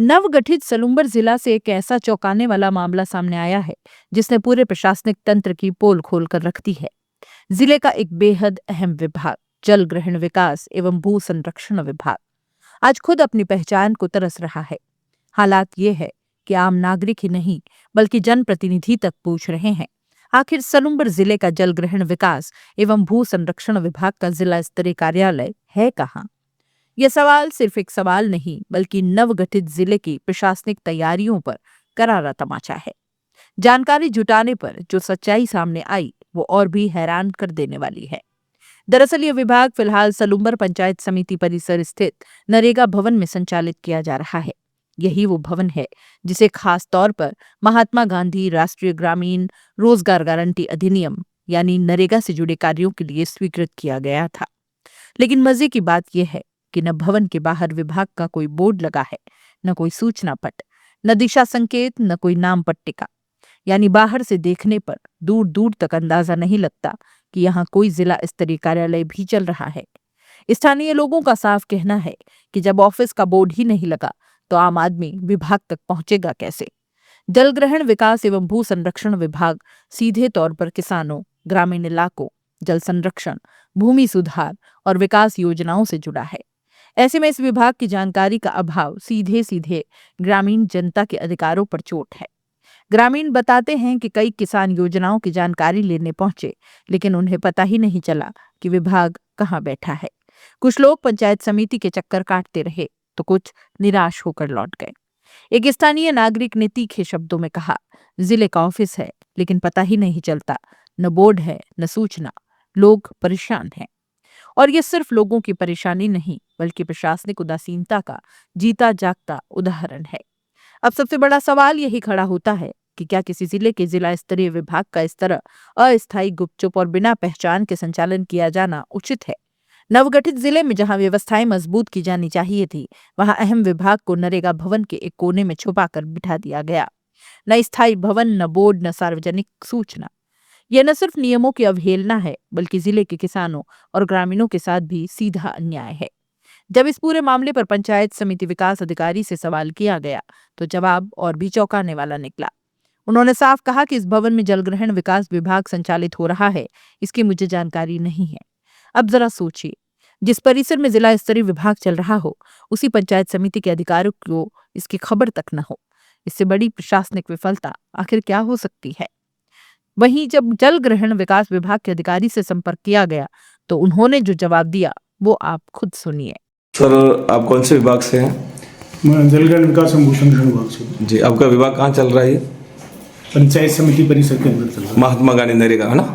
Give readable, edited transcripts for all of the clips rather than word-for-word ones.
नवगठित सलूम्बर जिला से एक ऐसा चौंकाने वाला मामला सामने आया है जिसने पूरे प्रशासनिक तंत्र की पोल खोल कर रख दी है। जिले का एक बेहद अहम विभाग, जल ग्रहण विकास एवं भू संरक्षण विभाग, आज खुद अपनी पहचान को तरस रहा है। हालात ये है कि आम नागरिक ही नहीं बल्कि जनप्रतिनिधि तक पूछ रहे हैं, आखिर सलूम्बर जिले का जल ग्रहण विकास एवं भू संरक्षण विभाग का जिला स्तरीय कार्यालय है कहाँ? यह सवाल सिर्फ एक सवाल नहीं बल्कि नवगठित जिले की प्रशासनिक तैयारियों पर करारा तमाचा है। जानकारी जुटाने पर जो सच्चाई सामने आई वो और भी हैरान कर देने वाली है। दरअसल यह विभाग फिलहाल सलूम्बर पंचायत समिति परिसर स्थित नरेगा भवन में संचालित किया जा रहा है। यही वो भवन है जिसे खास तौर पर महात्मा गांधी राष्ट्रीय ग्रामीण रोजगार गारंटी अधिनियम यानी नरेगा से जुड़े कार्यों के लिए स्वीकृत किया गया था। लेकिन मजे की बात यह है कि न भवन के बाहर विभाग का कोई बोर्ड लगा है, न कोई सूचना पट, न दिशा संकेत, न कोई नाम पट्टिका। यानी बाहर से देखने पर दूर दूर तक अंदाजा नहीं लगता कि यहाँ कोई जिला स्तरीय कार्यालय भी चल रहा है। स्थानीय लोगों का साफ कहना है कि जब ऑफिस का बोर्ड ही नहीं लगा तो आम आदमी विभाग तक पहुंचेगा कैसे? जल ग्रहण विकास एवं भू संरक्षण विभाग सीधे तौर पर किसानों, ग्रामीण इलाकों, जल संरक्षण, भूमि सुधार और विकास योजनाओं से जुड़ा है। ऐसे में इस विभाग की जानकारी का अभाव सीधे सीधे ग्रामीण जनता के अधिकारों पर चोट है। ग्रामीण बताते हैं कि कई किसान योजनाओं की जानकारी लेने पहुंचे, लेकिन उन्हें पता ही नहीं चला कि विभाग कहाँ बैठा है। कुछ लोग पंचायत समिति के चक्कर काटते रहे तो कुछ निराश होकर लौट गए। एक स्थानीय नागरिक ने तीखे शब्दों में कहा, जिले का ऑफिस है लेकिन पता ही नहीं चलता, न बोर्ड है न सूचना, लोग परेशान हैं। और ये सिर्फ लोगों की परेशानी नहीं बल्कि प्रशासनिक उदासीनता का जीता जागता उदाहरण है। अब सबसे बड़ा सवाल यही खड़ा होता है कि क्या किसी जिले के जिला स्तरीय विभाग का इस तरह अस्थायी, गुपचुप और बिना पहचान के संचालन किया जाना उचित है? नवगठित जिले में जहां व्यवस्थाएं मजबूत की जानी चाहिए थी, वहां अहम विभाग को नरेगा भवन के एक कोने में छुपाकर बिठा दिया गया। न स्थायी भवन, न बोर्ड, न सार्वजनिक सूचना। यह न सिर्फ नियमों की अवहेलना है बल्कि जिले के किसानों और ग्रामीणों के साथ भी सीधा अन्याय है। जब इस पूरे मामले पर पंचायत समिति विकास अधिकारी से सवाल किया गया तो जवाब और भी चौंकाने वाला निकला। उन्होंने साफ कहा कि इस भवन में जलग्रहण विकास विभाग संचालित हो रहा है, इसकी मुझे जानकारी नहीं है। अब जरा सोचिए, जिस परिसर में जिला स्तरीय विभाग चल रहा हो, उसी पंचायत समिति के अधिकारियों को इसकी खबर तक न हो। इससे बड़ी प्रशासनिक विफलता आखिर क्या हो सकती है? वहीं जब जल ग्रहण विकास विभाग के अधिकारी से संपर्क किया गया तो उन्होंने जो जवाब दिया वो आप खुद सुनिए। सर, आप कौन से विभाग से हैं? मैं जल ग्रहण विकास एवं भू संरक्षण विभाग से। जी, आपका विभाग कहाँ चल रहा है? पंचायत समिति परिसर के अंदर चल रहा है। महात्मा गांधी नरेगा है ना?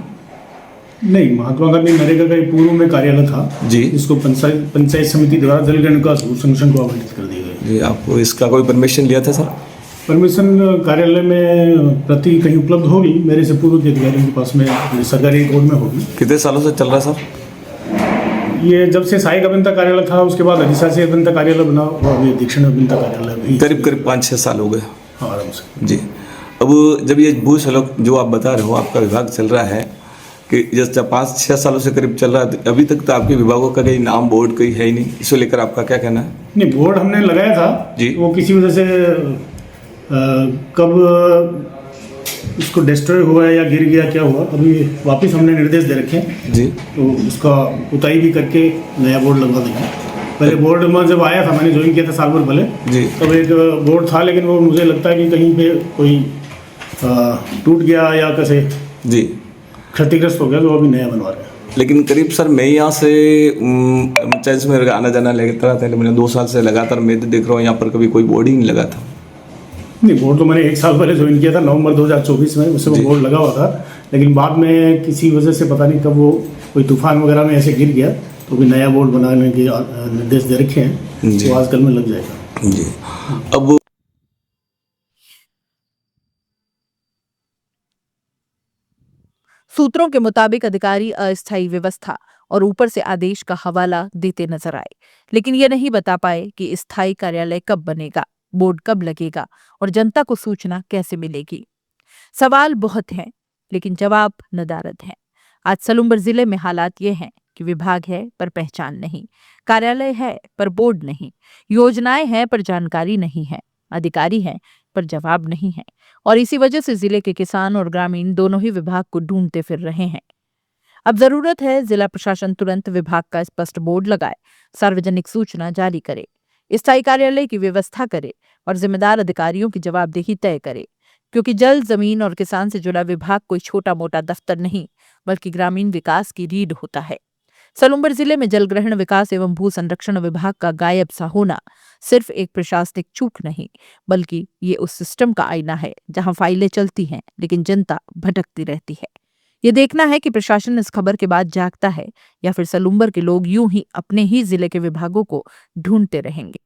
नहीं, महात्मा गांधी नरेगा का पूर्व में कार्यालय था जी, इसको पंचायत समिति द्वारा जल ग्रहण विकास भू संरक्षण को आवंटित कर दिया गया। जी, आपको इसका कोई परमिशन लिया था सर? परमिशन कार्यालय में प्रति कहीं उपलब्ध होगी, मेरे से पूर्व के अधिकारियों के पास में सरकारी रिकॉर्ड में होगी। कितने सालों से चल रहा है सर? ये जब से सहायक अभियंता कार्यालय था उसके बाद अधिशासी अभियंता कार्यालय बना और अभी अधीक्षण अभियंता कार्यालय भी करीब 5-6 साल हो गए। हाँ, आराम से। जी, अब जब ये भू सड़क जो आप बता रहे हो आपका विभाग चल रहा है कि जैसे 5-6 सालों से करीब चल रहा है, तो अभी तक तो आपके विभागों का कहीं नाम बोर्ड कहीं है ही नहीं, इसको लेकर आपका क्या कहना है? नहीं, बोर्ड हमने लगाया था जी, वो किसी वजह से कब उसको डिस्ट्रॉय हुआ या गिर गया क्या हुआ, अभी वापस हमने निर्देश दे रखे हैं जी, तो उसका उताई भी करके नया बोर्ड लगवा देंगे। पहले बोर्ड में जब आया था, मैंने ज्वाइन किया था साल भर पहले जी, तब एक बोर्ड था, लेकिन वो मुझे लगता है कि कहीं पे कोई टूट गया या कैसे जी, क्षतिग्रस्त हो गया, तो अभी नया बनवा रहे हैं। लेकिन करीब सर मैं यहाँ से पंचायत में आना जाना लगता रहता है, मैंने 2 साल से लगातार मैं तो देख रहा हूँ यहाँ पर कभी कोई बोर्ड ही नहीं लगा था। नहीं, बोर्ड तो मैंने 1 साल पहले ज्वाइन किया था, नवंबर 2024 में, उससे वो बोर्ड लगा हुआ था, लेकिन बाद में किसी वजह से पता नहीं कब वो कोई तूफान वगैरह में ऐसे गिर गया, तो भी नया बोर्ड बनाने के निर्देश दे रखे हैं, तो आजकल में लग जाएगा। जी, अब सूत्रों के मुताबिक अधिकारी अस्थायी व्यवस्था और ऊपर से आदेश का हवाला देते नजर आए, लेकिन ये नहीं बता पाए कि स्थायी कार्यालय कब बनेगा, बोर्ड कब लगेगा और जनता को सूचना कैसे मिलेगी। सवाल बहुत हैं, लेकिन जवाब नदारद हैं। आज सलूम्बर जिले में हालात ये हैं कि विभाग है पर पहचान नहीं, कार्यालय है पर बोर्ड नहीं, योजनाएं हैं पर जानकारी नहीं है। अधिकारी हैं पर जवाब नहीं है, और इसी वजह से जिले के किसान और ग्रामीण दोनों ही विभाग को ढूंढते फिर रहे हैं। अब जरूरत है जिला प्रशासन तुरंत विभाग का स्पष्ट बोर्ड लगाए, सार्वजनिक सूचना जारी करे, स्थायी कार्यालय की व्यवस्था करे और जिम्मेदार अधिकारियों की जवाबदेही तय करे, क्योंकि जल, जमीन और किसान से जुड़ा विभाग कोई छोटा मोटा दफ्तर नहीं बल्कि ग्रामीण विकास की रीढ़ होता है। सलूम्बर जिले में जलग्रहण विकास एवं भू संरक्षण विभाग का गायब सा होना सिर्फ एक प्रशासनिक चूक नहीं बल्कि ये उस सिस्टम का आईना है जहां फाइलें चलती हैं लेकिन जनता भटकती रहती है। ये देखना है कि प्रशासन इस खबर के बाद जागता है या फिर सलूम्बर के लोग यूं ही अपने ही जिले के विभागों को ढूंढते रहेंगे।